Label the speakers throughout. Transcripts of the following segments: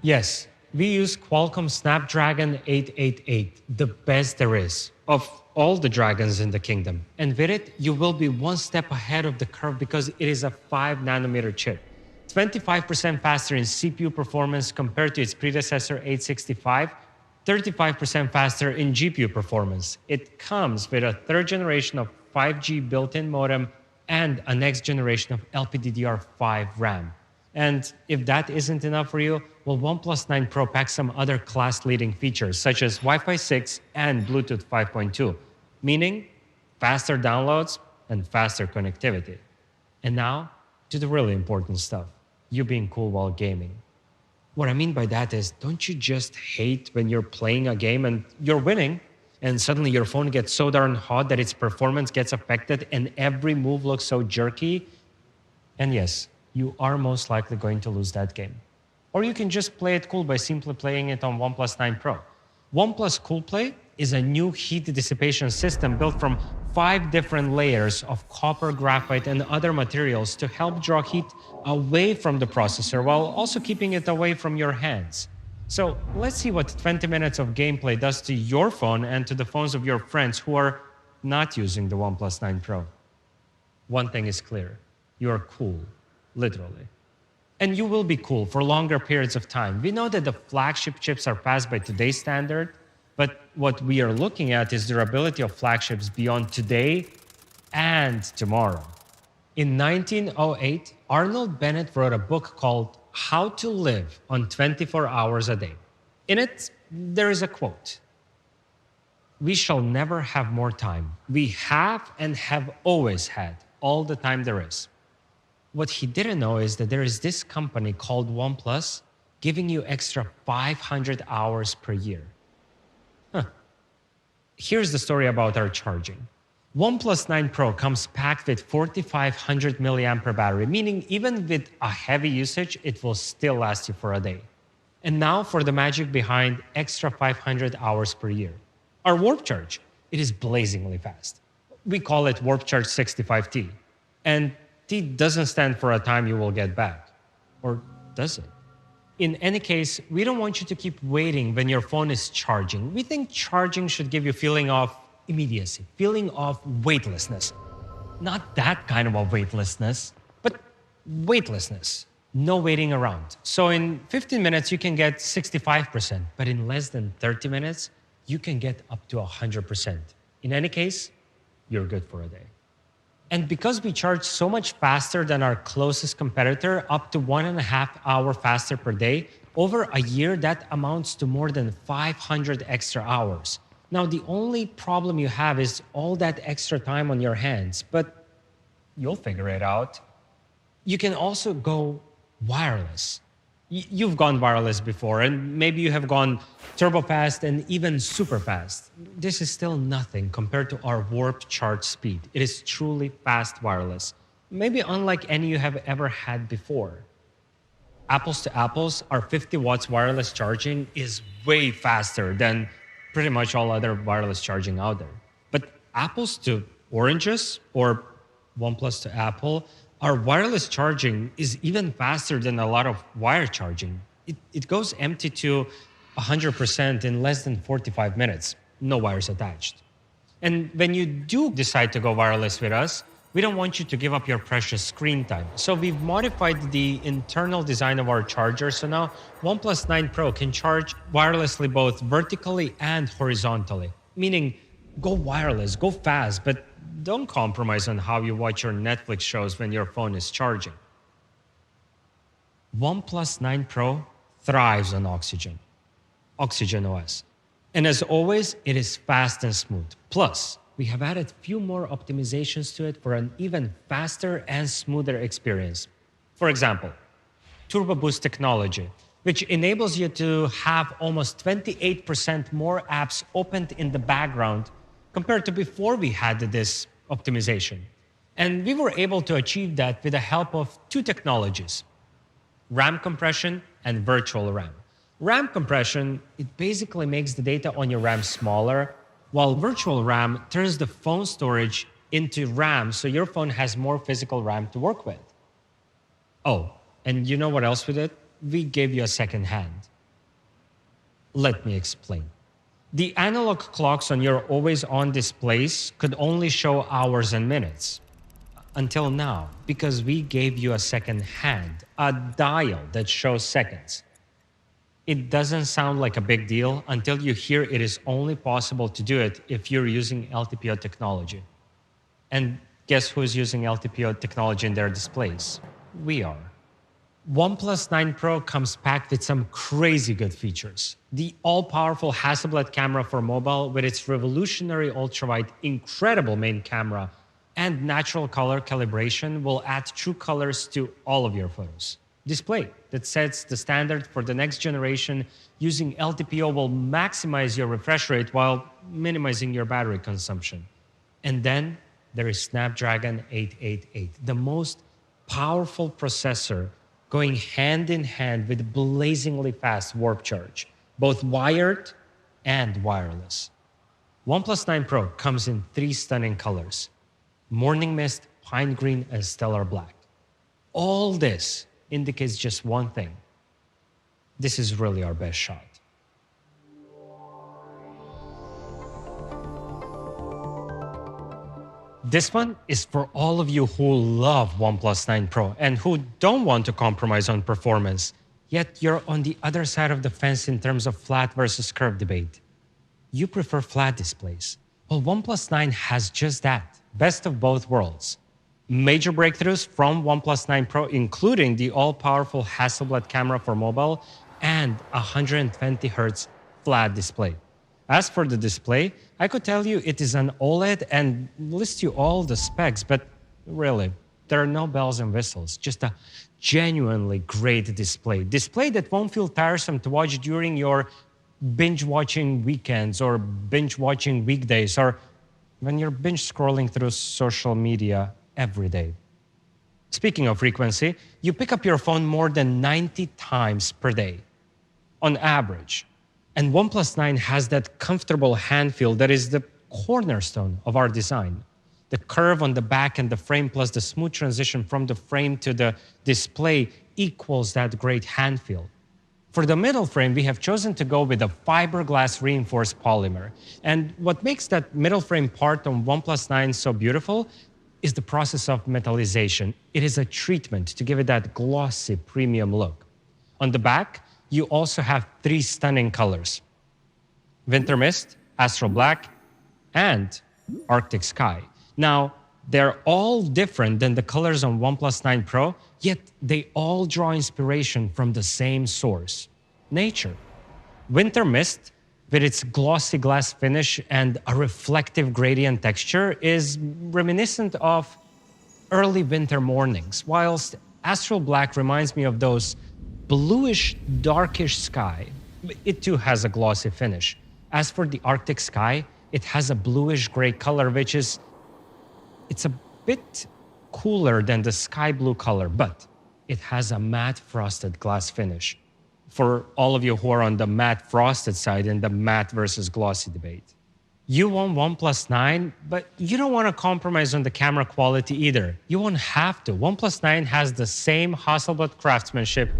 Speaker 1: Yes, we use Qualcomm Snapdragon 888, the best there is of all the dragons in the kingdom. And with it, you will be one step ahead of the curve because it is a 5-nanometer chip. 25% faster in CPU performance compared to its predecessor 865, 35% faster in GPU performance. It comes with a third generation of 5G built-in modem and a next generation of LPDDR5 RAM. And if that isn't enough for you, well, OnePlus 9 Pro packs some other class-leading features, such as Wi-Fi 6 and Bluetooth 5.2, meaning faster downloads and faster connectivity. And now, to the really important stuff, you being cool while gaming. What I mean by that is, don't you just hate when you're playing a game and you're winning, and suddenly your phone gets so darn hot that its performance gets affected and every move looks so jerky? And yes, you are most likely going to lose that game. Or you can just play it cool by simply playing it on OnePlus 9 Pro. OnePlus Cool Play is a new heat dissipation system built from 5 different layers of copper, graphite, and other materials to help draw heat away from the processor while also keeping it away from your hands. So let's see what 20 minutes of gameplay does to your phone and to the phones of your friends who are not using the OnePlus 9 Pro. One thing is clear, you are cool. Literally. And you will be cool for longer periods of time. We know that the flagship chips are fast by today's standard, but what we are looking at is durability of flagships beyond today and tomorrow. In 1908, Arnold Bennett wrote a book called How to Live on 24 Hours a Day. In it, there is a quote. "We shall never have more time. We have and have always had all the time there is." What he didn't know is that there is this company called OnePlus giving you extra 500 hours per year. Here's the story about our charging. OnePlus 9 Pro comes packed with 4500 milliampere battery, meaning even with a heavy usage, it will still last you for a day. And now for the magic behind extra 500 hours per year. Our Warp Charge, it is blazingly fast. We call it Warp Charge 65T. And T doesn't stand for a time you will get back. Or does it? In any case, we don't want you to keep waiting when your phone is charging. We think charging should give you a feeling of immediacy, feeling of weightlessness. Not that kind of a weightlessness, but weightlessness. No waiting around. So in 15 minutes, you can get 65%, but in less than 30 minutes, you can get up to 100%. In any case, you're good for a day. And because we charge so much faster than our closest competitor, up to 1.5 hours faster per day, over a year, that amounts to more than 500 extra hours. Now, the only problem you have is all that extra time on your hands, but you'll figure it out. You can also go wireless. You've gone wireless before, and maybe you have gone turbo fast and even super fast. This is still nothing compared to our Warp Charge speed. It is truly fast wireless, maybe unlike any you have ever had before. Apples to apples, our 50 watts wireless charging is way faster than pretty much all other wireless charging out there. But apples to oranges, or OnePlus to Apple, our wireless charging is even faster than a lot of wire charging. It goes empty to 100% in less than 45 minutes, no wires attached. And when you do decide to go wireless with us, we don't want you to give up your precious screen time. So we've modified the internal design of our charger, so now OnePlus 9 Pro can charge wirelessly both vertically and horizontally, meaning go wireless, go fast, but don't compromise on how you watch your Netflix shows when your phone is charging. OnePlus 9 Pro thrives on Oxygen OS. And as always, it is fast and smooth. Plus, we have added a few more optimizations to it for an even faster and smoother experience. For example, Turbo Boost technology, which enables you to have almost 28% more apps opened in the background compared to before we had this optimization. And we were able to achieve that with the help of 2 technologies, RAM compression and virtual RAM. RAM compression, it basically makes the data on your RAM smaller, while virtual RAM turns the phone storage into RAM so your phone has more physical RAM to work with. Oh, and you know what else we did? We gave you a second hand. Let me explain. The analog clocks on your always-on displays could only show hours and minutes. Until now, because we gave you a second hand, a dial that shows seconds. It doesn't sound like a big deal until you hear it is only possible to do it if you're using LTPO technology. And guess who's using LTPO technology in their displays? We are. OnePlus 9 Pro comes packed with some crazy good features. The all-powerful Hasselblad camera for mobile with its revolutionary ultrawide, incredible main camera, and natural color calibration will add true colors to all of your photos. Display that sets the standard for the next generation using LTPO will maximize your refresh rate while minimizing your battery consumption. And then there is Snapdragon 888, the most powerful processor going hand in hand with blazingly fast warp charge, both wired and wireless. OnePlus 9 Pro comes in 3 stunning colors: Morning Mist, Pine Green, and Stellar Black. All this indicates just one thing. This is really our best shot. This one is for all of you who love OnePlus 9 Pro and who don't want to compromise on performance, yet you're on the other side of the fence in terms of flat versus curved debate. You prefer flat displays. Well, OnePlus 9 has just that, best of both worlds. Major breakthroughs from OnePlus 9 Pro, including the all-powerful Hasselblad camera for mobile and 120Hz flat display. As for the display, I could tell you it is an OLED and list you all the specs, but really, there are no bells and whistles, just a genuinely great display. Display that won't feel tiresome to watch during your binge-watching weekends or binge-watching weekdays or when you're binge-scrolling through social media every day. Speaking of frequency, you pick up your phone more than 90 times per day, on average. And OnePlus 9 has that comfortable hand feel that is the cornerstone of our design. The curve on the back and the frame plus the smooth transition from the frame to the display equals that great hand feel. For the middle frame, we have chosen to go with a fiberglass reinforced polymer. And what makes that middle frame part on OnePlus 9 so beautiful is the process of metallization. It is a treatment to give it that glossy premium look. On the back, you also have 3 stunning colors: Winter Mist, Astral Black, and Arctic Sky. Now, they're all different than the colors on OnePlus 9 Pro, yet they all draw inspiration from the same source: nature. Winter Mist, with its glossy glass finish and a reflective gradient texture, is reminiscent of early winter mornings, whilst Astral Black reminds me of those bluish, darkish sky. It too has a glossy finish. As for the Arctic Sky, it has a bluish gray color, it's a bit cooler than the sky blue color, but it has a matte frosted glass finish. For all of you who are on the matte frosted side in the matte versus glossy debate. You want OnePlus 9, but you don't want to compromise on the camera quality either. You won't have to. OnePlus 9 has the same Hasselblad craftsmanship,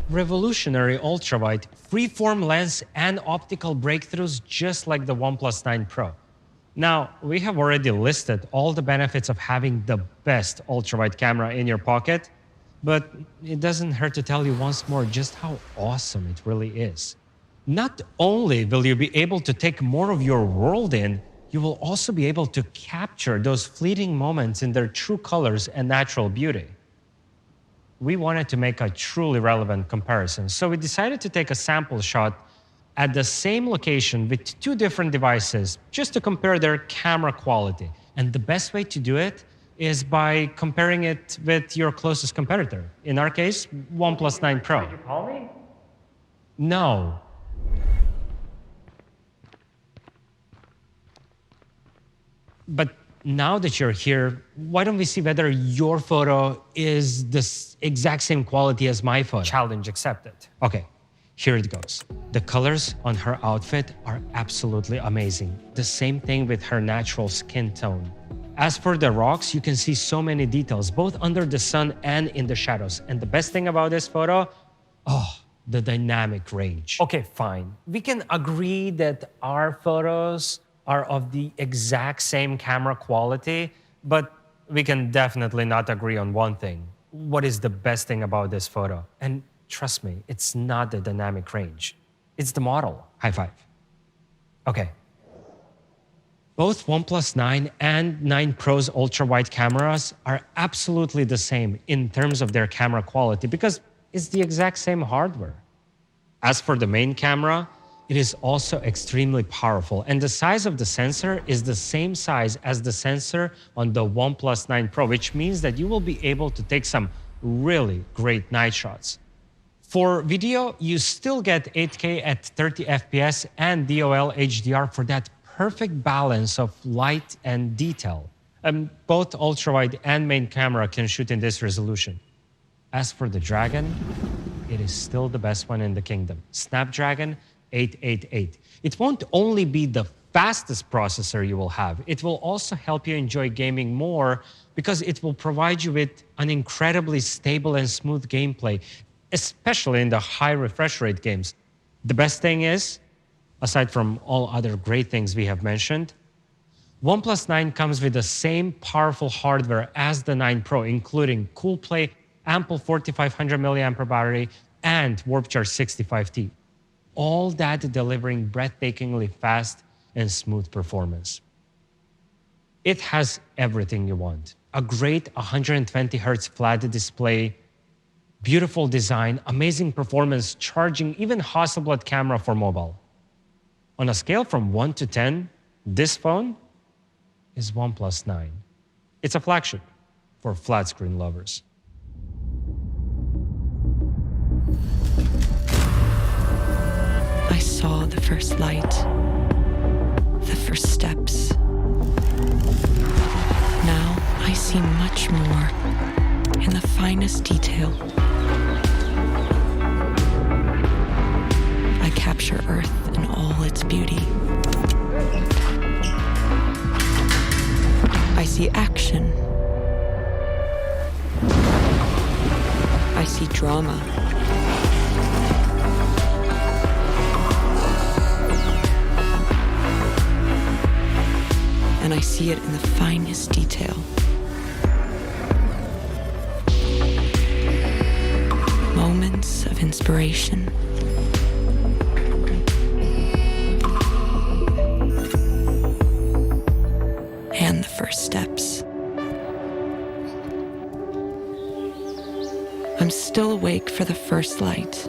Speaker 1: revolutionary ultrawide, freeform lens, and optical breakthroughs just like the OnePlus 9 Pro. Now, we have already listed all the benefits of having the best ultrawide camera in your pocket, but it doesn't hurt to tell you once more just how awesome it really is. Not only will you be able to take more of your world in, you will also be able to capture those fleeting moments in their true colors and natural beauty. We wanted to make a truly relevant comparison, so we decided to take a sample shot at the same location with 2 different devices just to compare their camera quality. And the best way to do it is by comparing it with your closest competitor. In our case, OnePlus 9 Pro. Did you call me? No. But now that you're here, why don't we see whether your photo is the exact same quality as my photo? Challenge accepted. Okay, here it goes. The colors on her outfit are absolutely amazing. The same thing with her natural skin tone. As for the rocks, you can see so many details, both under the sun and in the shadows. And the best thing about this photo, the dynamic range. Okay, fine. We can agree that our photos are of the exact same camera quality, but we can definitely not agree on one thing. What is the best thing about this photo? And trust me, it's not the dynamic range. It's the model. High five. Okay. Both OnePlus 9 and 9 Pro's ultra-wide cameras are absolutely the same in terms of their camera quality because it's the exact same hardware. As for the main camera, it is also extremely powerful, and the size of the sensor is the same size as the sensor on the OnePlus 9 Pro, which means that you will be able to take some really great night shots. For video, you still get 8K at 30 FPS and DOL HDR for that perfect balance of light and detail. Both ultra-wide and main camera can shoot in this resolution. As for the Dragon, it is still the best one in the kingdom. Snapdragon 888. It won't only be the fastest processor you will have, it will also help you enjoy gaming more because it will provide you with an incredibly stable and smooth gameplay, especially in the high refresh rate games. The best thing is, aside from all other great things we have mentioned, OnePlus 9 comes with the same powerful hardware as the 9 Pro, including Cool Play, ample 4500 mAh battery, and Warp Charge 65T. All that delivering breathtakingly fast and smooth performance. It has everything you want. A great 120Hz flat display, beautiful design, amazing performance, charging, even Hasselblad camera for mobile. On a scale from 1 to 10, this phone is OnePlus 9. It's a flagship for flat screen lovers.
Speaker 2: I saw the first light, the first steps. Now I see much more in the finest detail. I capture Earth in all its beauty. I see action. I see drama. And I see it in the finest detail. Moments of inspiration. And the first steps. I'm still awake for the first light.